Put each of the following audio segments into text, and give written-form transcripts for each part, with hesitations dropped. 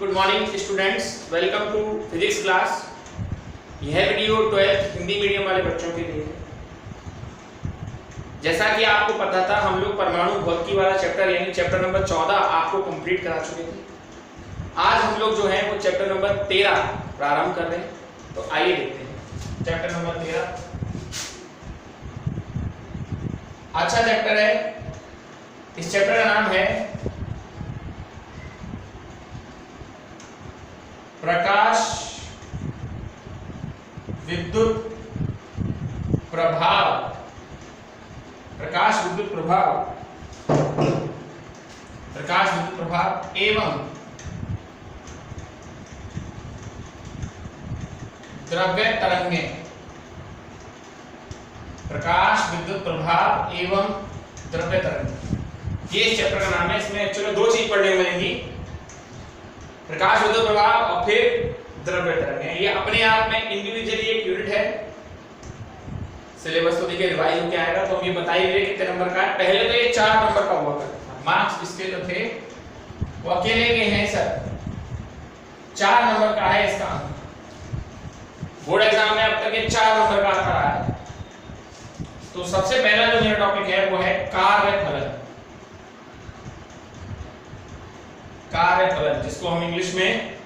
Good morning students, welcome to physics class. यह video 12th Hindi medium वाले बच्चों के लिए है। जैसा कि आपको पता था, हम लोग परमाणु भौतिकी वाला चैप्टर यानी चैप्टर नंबर 14 आपको कंप्लीट करा चुके थे। आज हम लोग जो है वो चैप्टर नंबर 13 प्रारंभ कर रहे हैं। तो आइए देखते हैं चैप्टर नंबर 13। अच्छा चैप्टर है। इस चैप्टर का नाम है प्रकाश विद्युत प्रभाव। प्रकाश विद्युत प्रभाव, प्रकाश विद्युत प्रभाव एवं द्रव्य तरंगे। प्रकाश विद्युत प्रभाव एवं द्रव्य तरंगे, ये इस चैप्टर का नाम है। इसमें एक्चुअली दो चीज पढ़ने को मिलेंगी, प्रकाश विद्युत प्रभाव और फिर द्रव्य तरंगे। ये अपने आप में इंडिविजुअली एक यूनिट है। सिलेबस तो देखिए रिवाइज होके आएगा, तो हम ये बताइए कितने नंबर का है। पहले तो ये 4 नंबर का हुआ करता था, मार्क्स इसके जो थे वो अकेले के हैं सर, 4 नंबर का है इसका। बोर्ड एग्जाम में अब तक ये 4 नंबर का आता रहा है। तो सबसे पहला जो मेरा टॉपिक है वो है कार्यफलन। कार्यफलन, जिसको हम इंग्लिश में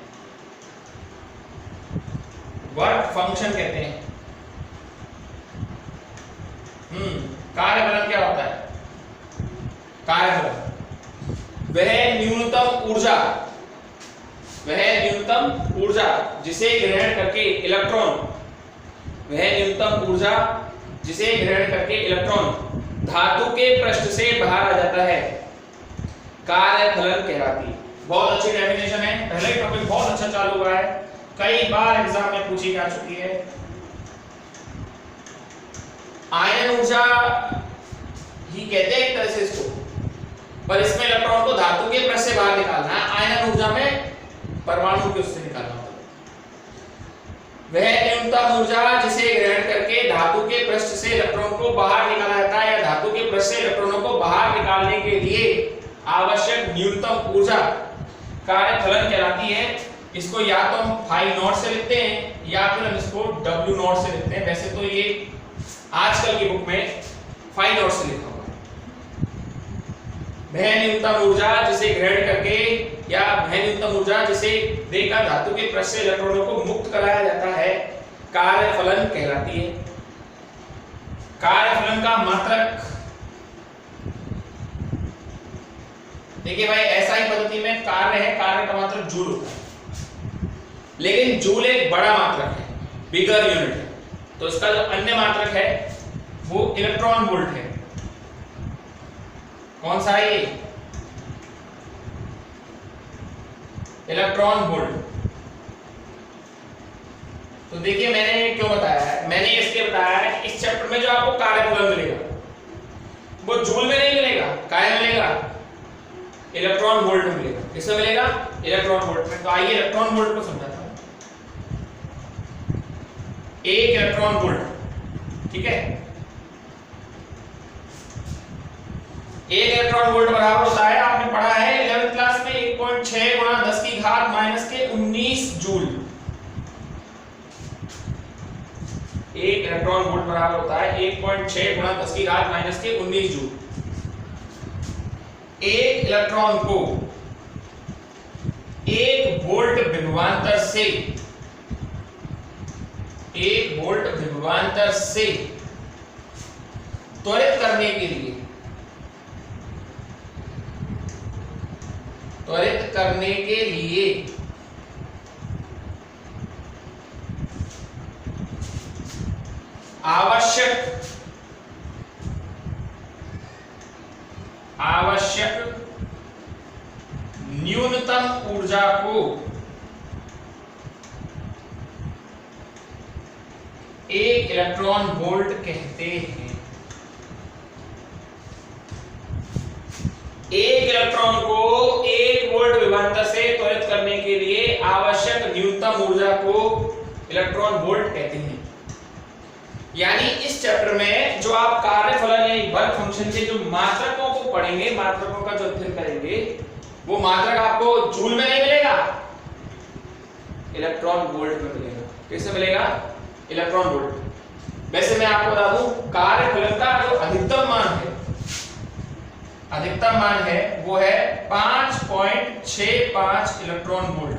वर्क फंक्शन कहते हैं। कार्यफलन क्या होता है? कार्यफलन वह न्यूनतम ऊर्जा, वह न्यूनतम ऊर्जा जिसे ग्रहण करके इलेक्ट्रॉन, वह न्यूनतम ऊर्जा जिसे ग्रहण करके इलेक्ट्रॉन धातु के पृष्ठ से बाहर आ जाता है, कार्यफलन कहलाती है। बहुत अच्छी डेफिनेशन है। पहले ही टॉपिक बहुत अच्छा चालू हुआ है, कई बार एग्जाम में पूछी जा चुकी है। आयन ऊर्जा ही कहते हैं एक तरह से इसको, पर इसमें इलेक्ट्रॉन को धातु के पृष्ठ से बाहर निकालना है। आयन ऊर्जा में परमाणु के उससे निकालना होता है। वह न्यूनतम ऊर्जा जिसे ग्रहण करके धातु के पृष्ठ से इलेक्ट्रॉन को बाहर निकाला जाता है, या धातु के पृष्ठ से इलेक्ट्रॉनों को बाहर निकालने के लिए आवश्यक न्यूनतम ऊर्जा कार्यफलन कहलाती है। इसको या तो हम फाई नॉट से लिखते हैं या फिर हम इसको डब्ल्यू नॉट से लिखते हैं। वैसे तो ये आजकल की बुक में फाई नॉट से लिखा हुआ है। वह न्यूनतम ऊर्जा जिसे ग्रहण करके, या वह न्यूनतम ऊर्जा जिसे देकर धातु के पृष्ठ से इलेक्ट्रॉनों को मुक्त कराया जाता है, कार्यफलन कहलाती है। कार्यफलन का मात्रक देखिए भाई, ऐसा ही पद्धति में कार्य है, कार्य का मात्रक जूल होता है, लेकिन जूल एक बड़ा मात्रक है, बिगर यूनिट है। तो इसका जो अन्य मात्रक है वो इलेक्ट्रॉन वोल्ट है। कौन सा है ये? Electron volt. तो देखिए मैंने क्यों बताया है, मैंने इसलिए बताया है इस चैप्टर में जो आपको कार्यफलन मिलेगा वो जूल में नहीं मिलेगा, काय मिलेगा? इलेक्ट्रॉन वोल्ट में मिलेगा। किसमें मिलेगा? इलेक्ट्रॉन वोल्ट में। तो आइए इलेक्ट्रॉन वोल्ट को समझाता हूं। एक इलेक्ट्रॉन वोल्ट, ठीक है, एक इलेक्ट्रॉन वोल्ट बराबर होता है, आपने पढ़ा है 11th क्लास में, 1.6 गुणा 10 की घात माइनस के 19 जूल। एक इलेक्ट्रॉन वोल्ट बराबर होता है 1.6 गुणा 10 की घात माइनस के 19 जूल। एक इलेक्ट्रॉन को 1 वोल्ट विभवांतर से, 1 वोल्ट विभवांतर से त्वरित करने के लिए, त्वरित करने के लिए आवश्यक न्यूनतम ऊर्जा को 1 इलेक्ट्रॉन वोल्ट कहते हैं। 1 इलेक्ट्रॉन को 1 वोल्ट विभवांतर से त्वरित करने के लिए आवश्यक न्यूनतम ऊर्जा को इलेक्ट्रॉन वोल्ट कहते हैं। यानी इस चैप्टर में जो आप कार्यफलन या वर्क फंक्शन के जो मात्रकों को पढ़ेंगे, मात्रकों का जो अध्ययन करेंगे, वो मात्रक आपको जूल में नहीं मिलेगा, इलेक्ट्रॉन वोल्ट में मिलेगा। कैसे मिलेगा? Electron volt. वैसे मैं आपको बता दूं, कार्यफलन का जो अधिकतम मान है वो है 5.65 इलेक्ट्रॉन वोल्ट,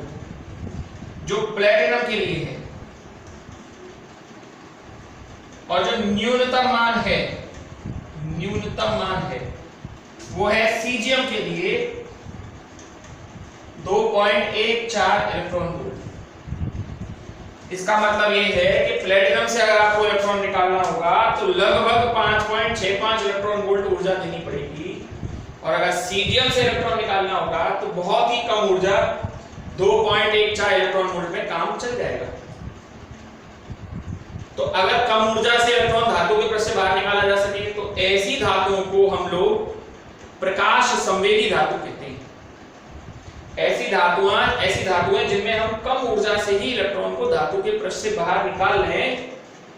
जो प्लेटिनम के लिए है। और जो न्यूनतम मान है वो है सीजियम के लिए 2.14 इलेक्ट्रॉन वोल्ट। इसका मतलब ये है कि प्लेटिनम से अगर आपको इलेक्ट्रॉन निकालना होगा तो लगभग 5.65 इलेक्ट्रॉन वोल्ट ऊर्जा देनी पड़ेगी, और अगर सीजियम से इलेक्ट्रॉन निकालना होगा तो बहुत ही कम ऊर्जा 2.14 इलेक्ट्रॉन वोल्ट में काम चल जाएगा। तो अगर कम ऊर्जा से इलेक्ट्रॉन धातु के पृष्ठ से बाहर निकाला जा सके तो ऐसी धातुओं को हम लोग प्रकाश संवेदी धातु कहते हैं। ऐसी धातुएं जिनमें हम कम ऊर्जा से ही इलेक्ट्रॉन को धातु के पृष्ठ से बाहर निकाल लें,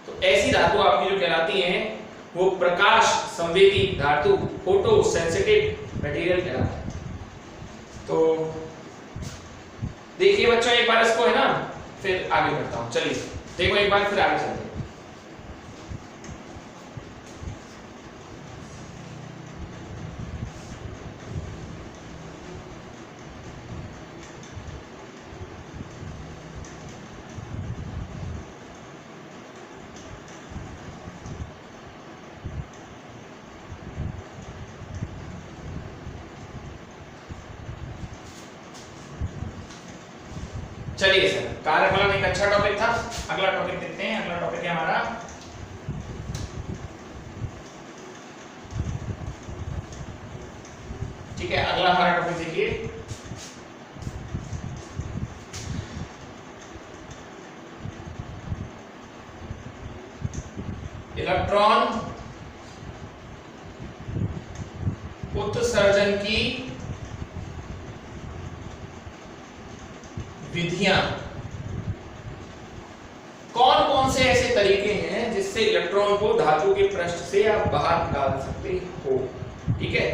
तो ऐसी धातु आपकी जो कहलाती हैं वो प्रकाश संवेदी धातु, फोटो सेंसिटिव मटेरियल कहलाता है। तो देखिए बच्चों, एक बार इसको है ना, फिर आगे बढ़ता हूं। चलिए देखो एक बार फिर आगे चलते हैं। चलिए सर, कार्यफलन एक अच्छा टॉपिक था। अगला टॉपिक देखते हैं। अगला टॉपिक है हमारा ठीक है, अगला हमारा टॉपिक देखिए, इलेक्ट्रॉन उत्सर्जन की विधियां। कौन कौन से ऐसे तरीके हैं जिससे इलेक्ट्रॉन को धातु के पृष्ठ से आप बाहर निकाल सकते हो? ठीक है,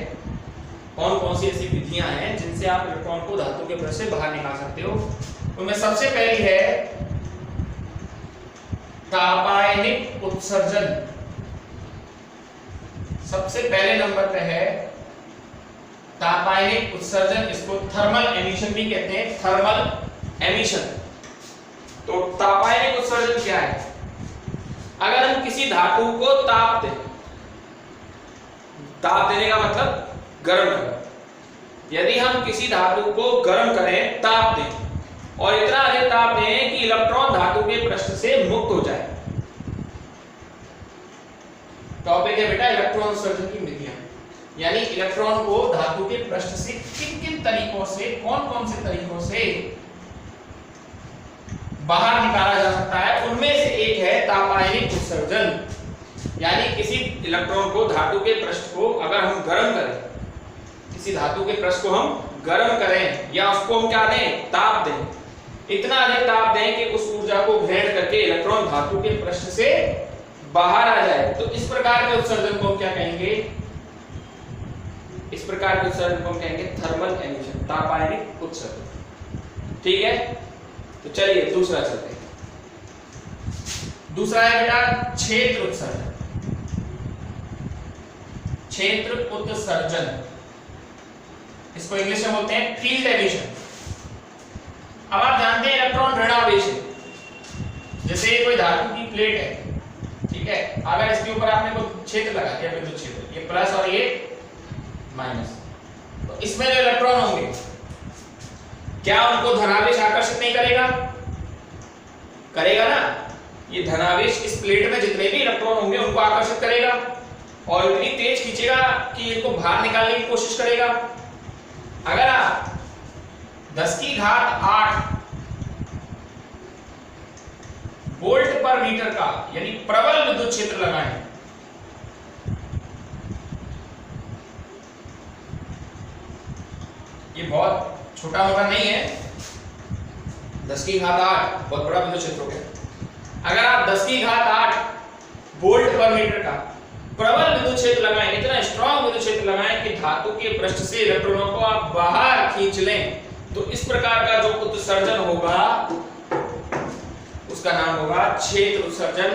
कौन कौन सी ऐसी विधियां हैं जिनसे आप इलेक्ट्रॉन को धातु के पृष्ठ से बाहर निकाल सकते हो? उनमें सबसे पहली है तापायनिक उत्सर्जन। सबसे पहले नंबर पे है तापायनिक उत्सर्जन। इसको थर्मल एमिशन भी कहते हैं, थर्मल एमिशन। तो तापायनिक उत्सर्जन क्या है? अगर हम किसी धातु को ताप दें, ताप देने का मतलब गर्म करें। यदि हम किसी धातु को गर्म करें, ताप दें, और इतना अधिक ताप दें कि इलेक्ट्रॉन धातु के पृष्ठ से मुक्त हो जाए। टॉपिक है बेटा इलेक्ट्रॉन उत्सर्जन की विधियां, यानी इलेक्ट्रॉन को धातु के पृष्ठ से किन किन तरीकों से, कौन कौन से तरीकों से बाहर निकाला जा सकता है। उनमें से एक है तापायनिक उत्सर्जन, यानी किसी इलेक्ट्रॉन को धातु के पृष्ठ को अगर हम गर्म करें, किसी धातु के पृष्ठ को हम गर्म करें या उसको हम क्या दें, ताप दें, इतना अधिक ताप दें कि उस ऊर्जा को ग्रहण करके इलेक्ट्रॉन धातु के पृष्ठ से बाहर आ जाए। तो इस प्रकार के उत्सर्जन को हम क्या कहेंगे? इस प्रकार के उत्सर्जन को हम कहेंगे थर्मल एमिशन, तापायनिक उत्सर्जन। ठीक है, तो चलिए दूसरा चलते हैं। दूसरा है बेटा क्षेत्र उत्सर्जन। क्षेत्र उत्सर्जन, इसको इंग्लिश में बोलते हैं फील्ड एमिशन। अब आप जानते हैं इलेक्ट्रॉन ऋणावेश है। जैसे कोई धातु की प्लेट है, ठीक है, अगर इसके ऊपर आपने कोई क्षेत्र लगा दिया, बिंदु क्षेत्र, ये प्लस और ये माइनस, तो इसमें जो इलेक्ट्रॉन होंगे क्या उनको धनावेश आकर्षित नहीं करेगा? करेगा ना। ये धनावेश इस प्लेट में जितने भी इलेक्ट्रॉन होंगे उनको आकर्षित करेगा और इतनी तेज खींचेगा कि इनको बाहर निकालने की कोशिश करेगा। अगर आप 10 की घात 8 वोल्ट पर मीटर का यानी प्रबल विद्युत क्षेत्र लगाएं, ये बहुत छोटा मोटा नहीं है, 10 की घात 8 बहुत बड़ा विद्युत क्षेत्र हो गया। अगर आप 10 की घात 8 वोल्ट पर मीटर का प्रबल विद्युत क्षेत्र लगाएं, इतना स्ट्रॉन्ग विद्युत क्षेत्र लगाएं कि धातु के पृष्ठ से इलेक्ट्रॉनों को आप बाहर खींच लें, तो इस प्रकार का जो उत्सर्जन होगा उसका नाम होगा क्षेत्र उत्सर्जन,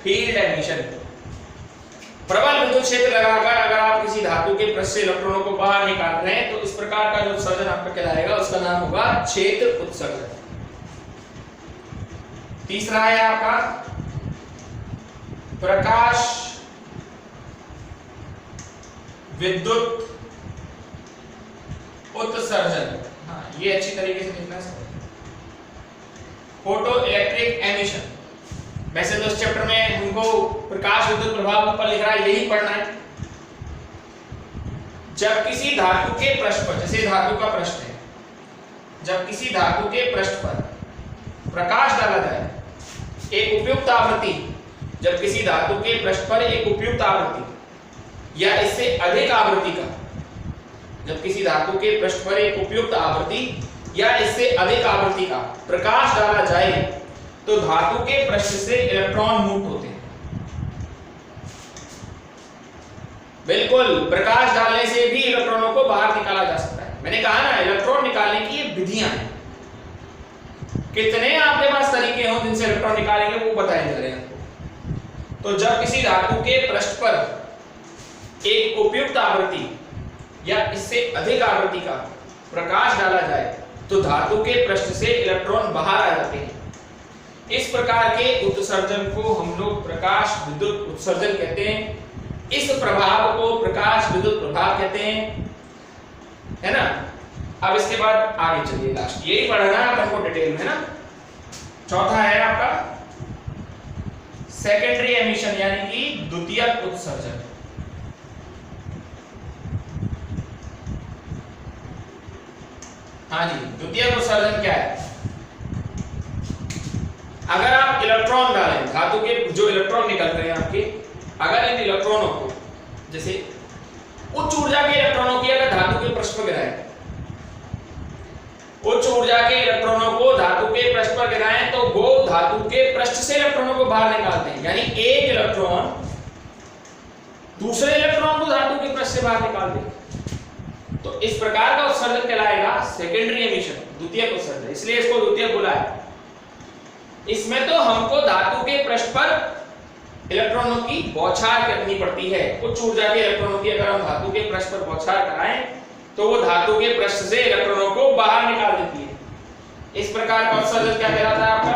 फील्ड एमिशन। प्रबल विद्युत क्षेत्र लगाकर अगर आप किसी धातु के पृष्ठ से इलेक्ट्रॉनों को बाहर निकाल रहे हैं तो इस प्रकार का जो उत्सर्जन आपका कहलाएगा उसका नाम होगा क्षेत्र उत्सर्जन। तीसरा है आपका प्रकाश विद्युत उत्सर्जन। हाँ, ये अच्छी तरीके से लिखना है, फोटो इलेक्ट्रिक एमिशन। वैसे तो इस चैप्टर में हमको प्रकाश विद्युत प्रभाव ऊपर लिख रहा है, यही पढ़ना है। जब किसी धातु के पृष्ठ पर, जैसे धातु का पृष्ठ है, जब किसी धातु के पृष्ठ पर प्रकाश डाला जाए एक उपयुक्त आवृत्ति, जब किसी धातु के पृष्ठ पर एक उपयुक्त आवृत्ति या इससे अधिक आवृत्ति का, जब किसी धातु के पृष्ठ पर एक उपयुक्त आवृत्ति या इससे अधिक आवृत्ति का प्रकाश डाला जाए तो धातु के पृष्ठ से इलेक्ट्रॉन मुक्त होते हैं। बिल्कुल, प्रकाश डालने से भी इलेक्ट्रॉनों को बाहर निकाला जा सकता है। मैंने कहा ना, इलेक्ट्रॉन निकालने की ये विधियां हैं। कितने आपके पास तरीके हों जिनसे इलेक्ट्रॉन निकालेंगे वो बताए जा रहे हैं। तो जब किसी धातु के पृष्ठ पर एक उपयुक्त आवृत्ति या इससे अधिक आवृत्ति का प्रकाश डाला जाए तो धातु के पृष्ठ से इलेक्ट्रॉन बाहर आ जाते हैं। इस प्रकार के उत्सर्जन को हम लोग प्रकाश विद्युत उत्सर्जन कहते हैं। इस प्रभाव को प्रकाश विद्युत प्रभाव कहते हैं, है ना। अब इसके बाद आगे चलिए, लास्ट यही पढ़ना है अपन को डिटेल में ना। चौथा है आपका सेकेंडरी एमिशन यानी कि द्वितीयक उत्सर्जन। हाँ जी, द्वितीयक उत्सर्जन क्या है? अगर आप इलेक्ट्रॉन डालें, धातु के जो इलेक्ट्रॉन निकल रहे हैं आपके, अगर इन इलेक्ट्रॉनों को, जैसे उच्च ऊर्जा के इलेक्ट्रॉनों की अगर धातु के पृष्ठ पर गिराएं, उच्च ऊर्जा के इलेक्ट्रॉनों को धातु के पृष्ठ पर गिराएं तो वो धातु के पृष्ठ से इलेक्ट्रॉनों को बाहर निकालते हैं। यानी एक इलेक्ट्रॉन दूसरे इलेक्ट्रॉन को धातु के पृष्ठ से बाहर निकाल देगा। तो इस प्रकार का उत्सर्जन कहलाएगा सेकेंडरी एमिशन, द्वितीयक उत्सर्जन। इसलिए इसको द्वितीयक बोला है। इसमें तो हमको धातु के पृष्ठ पर इलेक्ट्रॉनों की बौछार करनी पड़ती है। उच्च ऊर्जा के इलेक्ट्रॉनों की अगर हम धातु के पृष्ठ पर बौछार कराएं तो वो धातु के पृष्ठ से इलेक्ट्रॉनों को बाहर निकाल देती है। इस प्रकार का उत्सर्जन क्या कहलाता है आपका?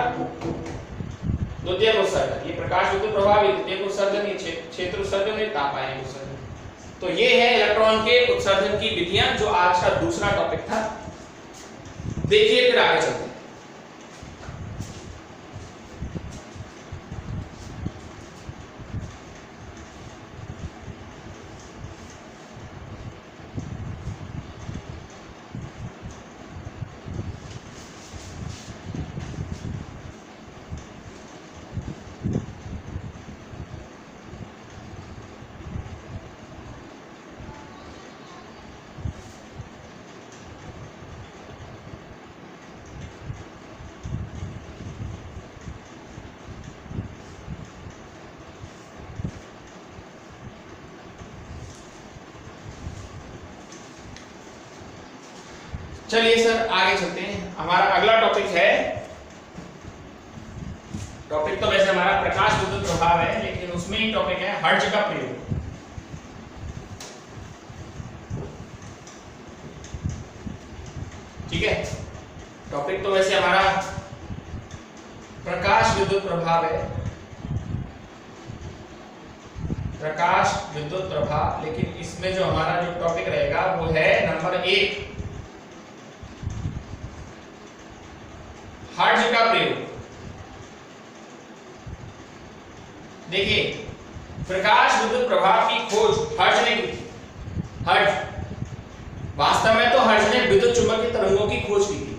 द्वितीयक उत्सर्जन। ये प्रकाश विद्युत प्रभाव, द्वितीयक उत्सर्जन, ये क्षेत्र उत्सर्जन, ये ताप आयन उत्सर्जन। तो ये है इलेक्ट्रॉन के उत्सर्जन की विधियां, जो आज का दूसरा टॉपिक था। देखिए फिर आगे चलते हैं। चलिए सर आगे चलते हैं। हमारा अगला टॉपिक है, टॉपिक तो वैसे हमारा प्रकाश विद्युत प्रभाव है, लेकिन उसमें ही टॉपिक है हर्ट्ज का प्रयोग। ठीक है, टॉपिक तो वैसे हमारा प्रकाश विद्युत प्रभाव है, प्रकाश विद्युत प्रभाव, लेकिन इसमें जो हमारा जो टॉपिक रहेगा वो है नंबर 1, हर्ट्ज का प्रयोग। देखिए, प्रकाश विद्युत प्रभाव की खोज हर्ट्ज ने की थी। हर्ट्ज वास्तव में तो हर्ट्ज ने विद्युत चुंबकीय तरंगों की खोज की थी।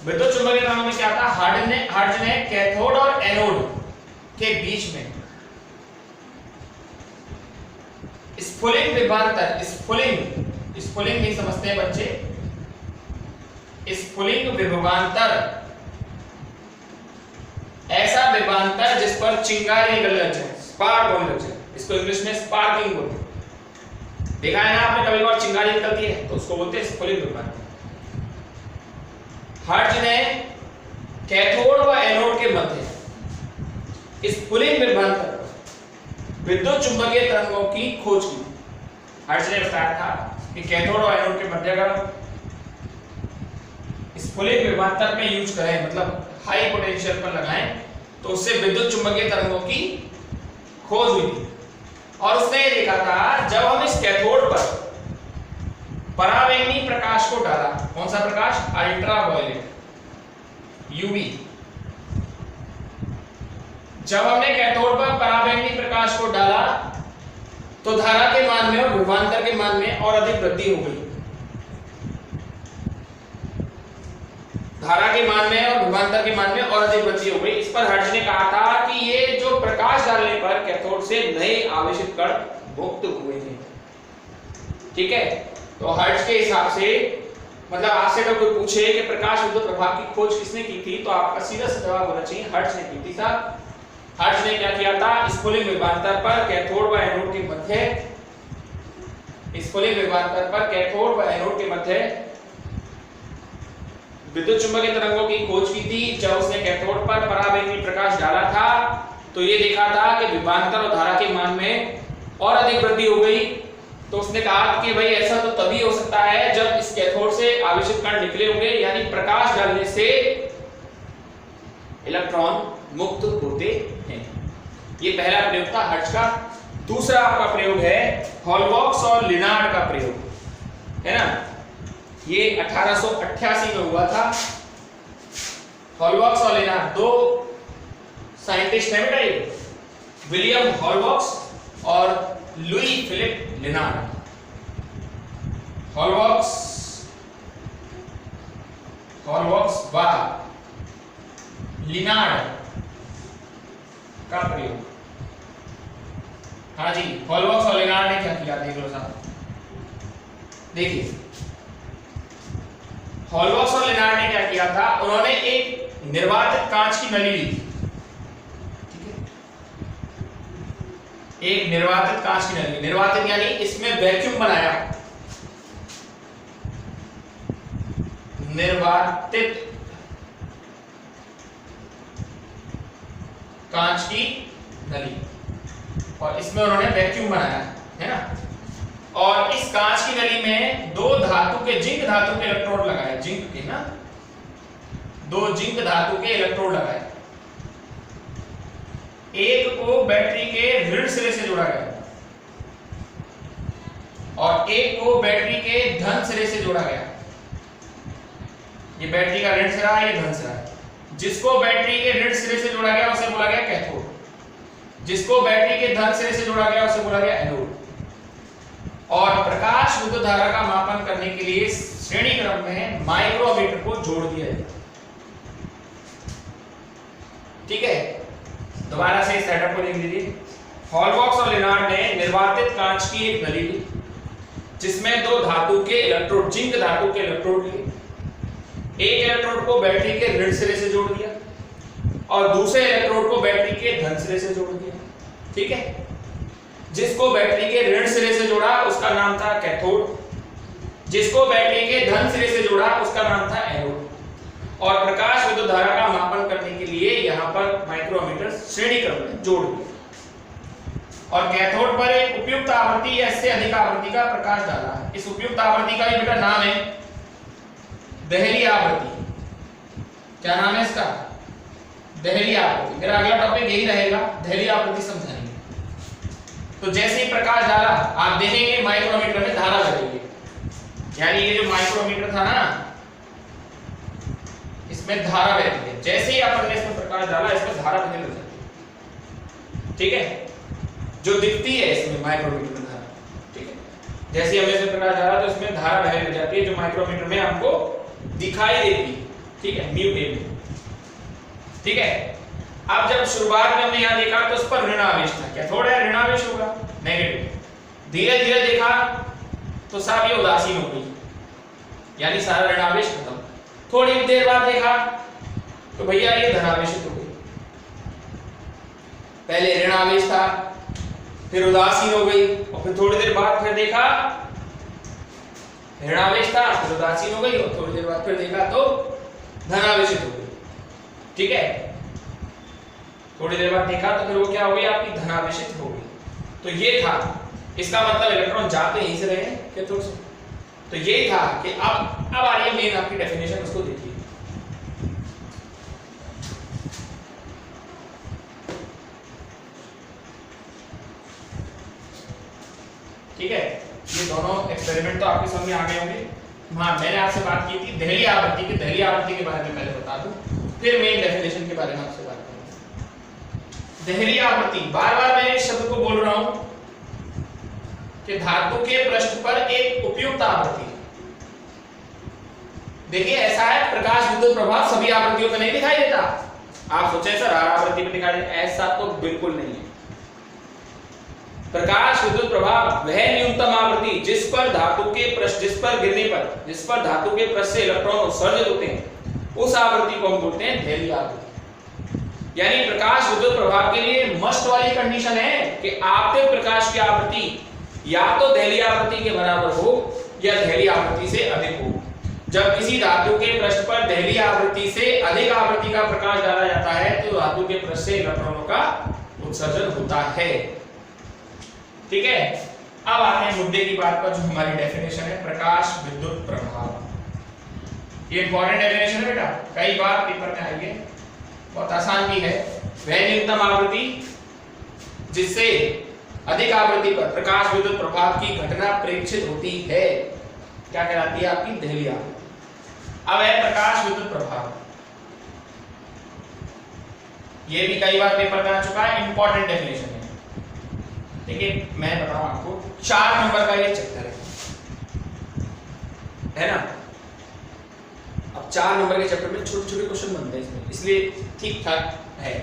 विद्युत चुंबकीय तरंगों में क्या था? हर्ट्ज ने कैथोड और एनोड के बीच में स्फुलिंग विभवांतर, स्फुलिंग नहीं समझते हैं बच्चे, स्फुलिंग विभवांतर, ऐसा विभवांतर जिस पर चिंगारी निकल जाए, स्पार्क होने लग जाए, इसको इंग्लिश में स्पार्किंग बोलते हैं। देखा है ना आपने कभी बार चिंगारी निकलती है तो उसको बोलते हैं स्फुलिंग विभवांतर। हर्ट्ज ने कैथोड व एनोड के मध्य स्फुलिंग विभवांतर पर विद्युत चुंबकीय तरंगों की खोज की। हर्ट्ज ने बताया था कि कैथोड और एनोड के मध्य अगर स्फुलिंग विभवांतर में यूज करें, मतलब हाई पोटेंशियल पर लगाएं, तो उससे विद्युत चुंबकीय तरंगों की खोज हुई थी। और उसने ये देखा था जब हम इस कैथोड पर परावैंगनी प्रकाश को डाला, कौन सा प्रकाश? Ultraviolet, UV. जब हमने कैथोड पर परावैंगनी प्रकाश को डाला तो धारा के मान में और विभवांतर के मान में और अधिक वृद्धि हो गई। धारा के मान में और विभवांतर के मान में और अधिक वृद्धि हो गई। इस पर हर्ट्ज ने कहा था कि ये जो प्रकाश डालने पर कैथोड से नए आवेशित कण मुक्त हुए थे। ठीक है, तो हर्ट्ज के हिसाब से, मतलब आपसे अगर कोई पूछे कि प्रकाश विद्युत प्रभाव की खोज किसने की थी, तो आपका सीधा सा जवाब होना चाहिए हर्ट्ज ने की थी। साहब, हर्ट्ज ने क्या किया था? स्फुलिंग विभवांतर पर कैथोड व एनोड के मध्य, स्फुलिंग विभवांतर पर कैथोड व एनोड के मध्य विद्युत चुंबकीय तरंगों की खोज की थी। जब उसने कैथोड पर परावैंगनी प्रकाश डाला था तो ये देखा था कि विभवांतर और धारा के मान में और अधिक वृद्धि हो गई। तो उसने कहा कि भाई ऐसा तो तभी हो सकता है जब इस कैथोड से आवेशित कण निकले होंगे, यानी प्रकाश डालने से इलेक्ट्रॉन मुक्त होते हैं। ये पहला प्रयोग था हर्ट्ज का। दूसरा आपका प्रयोग है हॉलबॉक्स और लिनार्ड का प्रयोग, है ना। ये 1888 में हुआ था। हॉलबॉक्स और लिनार्ड दो साइंटिस्ट हैं बेटा, ये विलियम हॉलबॉक्स और लुई फिलिप लिनार्ड। हॉलबॉक्स व लिनार्ड का प्रयोग। हाँ जी, हॉलबॉक्स और लिनार्ड ने क्या किया, देख लो साहब। देखिए, हॉलबॉक्स और लिनार्ड ने क्या किया था, उन्होंने एक निर्वातित कांच की नली ली थी। एक निर्वातित कांच की नली, निर्वातित यानी इसमें वैक्यूम बनाया। निर्वातित कांच की नली, और इसमें उन्होंने वैक्यूम बनाया, है ना। और इस कांच की नली में दो धातु के, जिंक धातु के इलेक्ट्रोड लगाए, जिंक के ना, दो जिंक धातु के इलेक्ट्रोड लगाए। एक को बैटरी के ऋण सिरे से जोड़ा गया और एक को बैटरी के धन सिरे से जोड़ा गया। ये बैटरी का ऋण सिरा है, ये धन सिरा है। जिसको बैटरी के ऋण सिरे से जोड़ा गया उसे बोला गया कैथोड, जिसको बैटरी के धन सिरे से जोड़ा गया उसे बोला गया एनोड। और प्रकाश विद्युत धारा का मापन करने के लिए श्रेणी क्रम में माइक्रोमीटर को जोड़ दिया है। ठीक है, दोबारा से इस सेटअप को देख लीजिए। हॉलबॉक्स और लिनार्ड ने निर्वातित कांच की एक नली ली जिसमें दो धातु के इलेक्ट्रोड, जिंक धातु के इलेक्ट्रोड लिए। एक इलेक्ट्रोड को बैटरी के ऋण सिरे से जोड़ दिया और दूसरे इलेक्ट्रोड को बैटरी के धन सिरे से जोड़ दिया। ठीक है, जिसको बैटरी के ऋण सिरे से जोड़ा उसका नाम था कैथोड, जिसको बैटरी के धन सिरे से जोड़ा उसका नाम था एनोड। और प्रकाश विद्युत धारा का मापन करने के लिए यहाँ पर माइक्रोमीटर श्रेणी क्रम में जोड़ दिया और कैथोड पर एक उपयुक्त आवृत्ति या इससे अधिक आवृत्ति का प्रकाश डाला। इस उपयुक्त आवृत्ति का भी बेटा नाम है देहली आवृत्ति। क्या नाम है इसका? देहली आवृत्ति। मेरा अगला टॉपिक यही रहेगा, देहली आवृत्ति समझाएंगे। तो जैसे ही प्रकाश डाला आप देखेंगे माइक्रोमीटर में धारा बदलेगी, यानी ये जो माइक्रोमीटर था ना, इसमें धारा बहती है। जैसे ही अपन ने इसमें प्रकाश डाला इसमें धारा बहने लग जाती है। ठीक है, जो दिखती है इसमें माइक्रोमीटर में धारा। ठीक है, जैसे ही हमने इसमें प्रकाश डाला तो इसमें धारा बहने लग जाती है जो माइक्रोमीटर में हमको दिखाई देती है। ठीक है, म्यू वेव। ठीक है, अब जब शुरुआत में हमने यहाँ देखा तो उस पर ऋणावेश था, क्या थोड़ा ऋणावेश होगा, नेगेटिव। धीरे धीरे देखा तो साहब ये उदासीन हो गई, यानी सारा ऋणावेश खत्म। थोड़ी देर बाद देखा तो भैया ये धनावेशित हो गई। पहले ऋणावेश था, फिर उदासीन हो गई, और फिर थोड़ी देर बाद फिर देखा ऋणावेश था, फिर उदासीन हो गई, और थोड़ी देर बाद फिर देखा तो धनावेशित हो गई। ठीक है, थोड़ी देर बाद देखा तो फिर वो क्या हो गई, आपकी धनावेशित हो गई। तो ये था, इसका मतलब इलेक्ट्रॉन जाते यहीं से रहे हैं कैथोड से। तो यही था कि अब आ रही है मेन आपकी डेफिनेशन, उसको देखिए। ठीक है, ये दोनों एक्सपेरिमेंट तो आपके समझ में आ गए होंगे। हाँ, मैंने आपसे बात की थी दहली आवृत्ति के बारे में पहले बता दूं, फिर मेन डेफिनेशन के बारे में आपसे बात करूंगा। दहली आवृत्ति, बार-बार मैं इस शब्द को बोल रहा हूं कि धातु के पृष्ठ पर एक उपयुक्त आवृत्ति। देखिए ऐसा है, प्रकाश विद्युत प्रभाव सभी आवृत्तियों पर नहीं दिखाई देता। आप सोचे सर हर आवृत्ति पर दिखाई देता, ऐसा तो बिल्कुल नहीं है। प्रकाश विद्युत प्रभाव वह न्यूनतम आवृत्ति जिस पर धातु के पृष्ठ, जिस पर धातु के पृष्ठ से इलेक्ट्रॉन उत्सर्जित होते हैं, उस आवृत्ति को हम बोलते हैं दहली आवृत्ति। यानी प्रकाश विद्युत प्रभाव के लिए मस्ट वाली कंडीशन है कि आपतित प्रकाश की आवृत्ति या तो दहली आवृत्ति के बराबर हो या दहली आवृत्ति से अधिक हो। जब किसी धातु के पृष्ठ पर दहली आवृत्ति से अधिक आवृत्ति का प्रकाश डाला जाता है तो धातु के पृष्ठ से इलेक्ट्रॉनों का उत्सर्जन होता है। ठीक है, अब आते हैं मुद्दे की बात पर, जो हमारी डेफिनेशन है प्रकाश विद्युत प्रभाव। ये इंपॉर्टेंट डेफिनेशन है बेटा, कई बार पेपर में आई है, बहुत आसान भी है। वह न्यूनतम आवृत्ति जिससे अधिक आवृत्ति पर प्रकाश विद्युत प्रभाव की घटना प्रेक्षित होती है, क्या कहलाती है, आपकी दहली आवृत्ति। अब है प्रकाश विद्युत प्रभाव, ये भी कई बार पेपर में आ चुका है, इंपॉर्टेंट डेफिनेशन है। देखिए मैं बताऊं आपको, 4 नंबर का ये चैप्टर है ना। अब 4 नंबर के चैप्टर में छोटे छोटे क्वेश्चन बनते हैं इसमें, इसलिए ठीक ठाक है।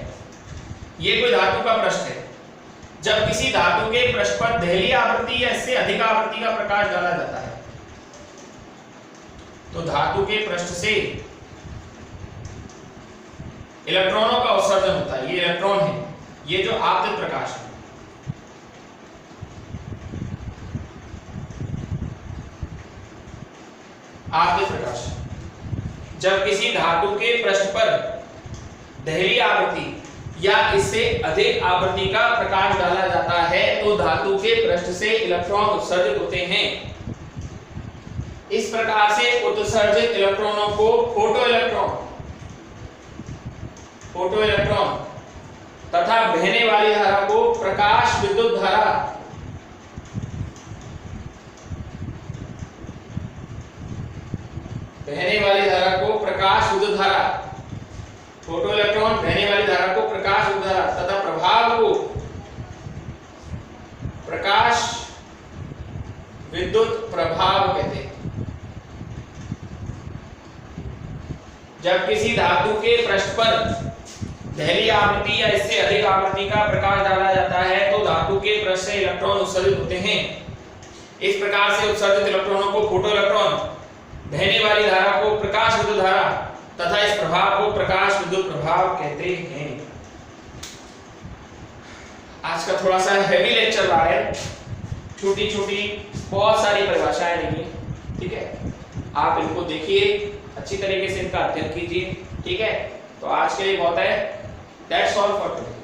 ये कोई धातु का पृष्ठ है, जब किसी धातु के पृष्ठ पर दहली आवृत्ति या इससे अधिक आवृत्ति का प्रकाश डाला जाता है तो धातु के पृष्ठ से इलेक्ट्रॉनों का उत्सर्जन होता है। ये इलेक्ट्रॉन है, ये जो आपतित प्रकाश है, आपतित प्रकाश। जब किसी धातु के पृष्ठ पर दहली आवृत्ति या इससे अधिक आवृत्ति का प्रकाश डाला जाता है तो धातु के पृष्ठ से इलेक्ट्रॉन उत्सर्जित होते हैं। इस प्रकार से उत्सर्जित इलेक्ट्रॉनों को फोटो इलेक्ट्रॉन तथा बहने वाली धारा को प्रकाश विद्युत धारा फोटो इलेक्ट्रॉन बहने वाली धारा को प्रकाश विद्युत धारा तथा प्रभाव को प्रकाश विद्युत प्रभाव कहते हैं। जब किसी धातु के पृष्ठ पर दहली आवृत्ति या इससे अधिक आवृत्ति का प्रकाश डाला जाता है तो धातु के पृष्ठ से इलेक्ट्रॉन उत्सर्जित होते हैं। इस प्रकार से उत्सर्जित इलेक्ट्रॉनों को फोटो इलेक्ट्रॉन, बहने वाली धारा को प्रकाश विद्युत धारा तथा इस प्रभाव को प्रकाश विद्युत प्रभाव कहते हैं। आज का थोड़ा सा हेवी लेक्चर रहा है, छोटी छोटी बहुत सारी परिभाषाएं नहीं है। ठीक है, आप इनको देखिए, अच्छी तरीके से इनका अध्ययन कीजिए। ठीक है, तो आज के लिए बहुत है। That's all for today.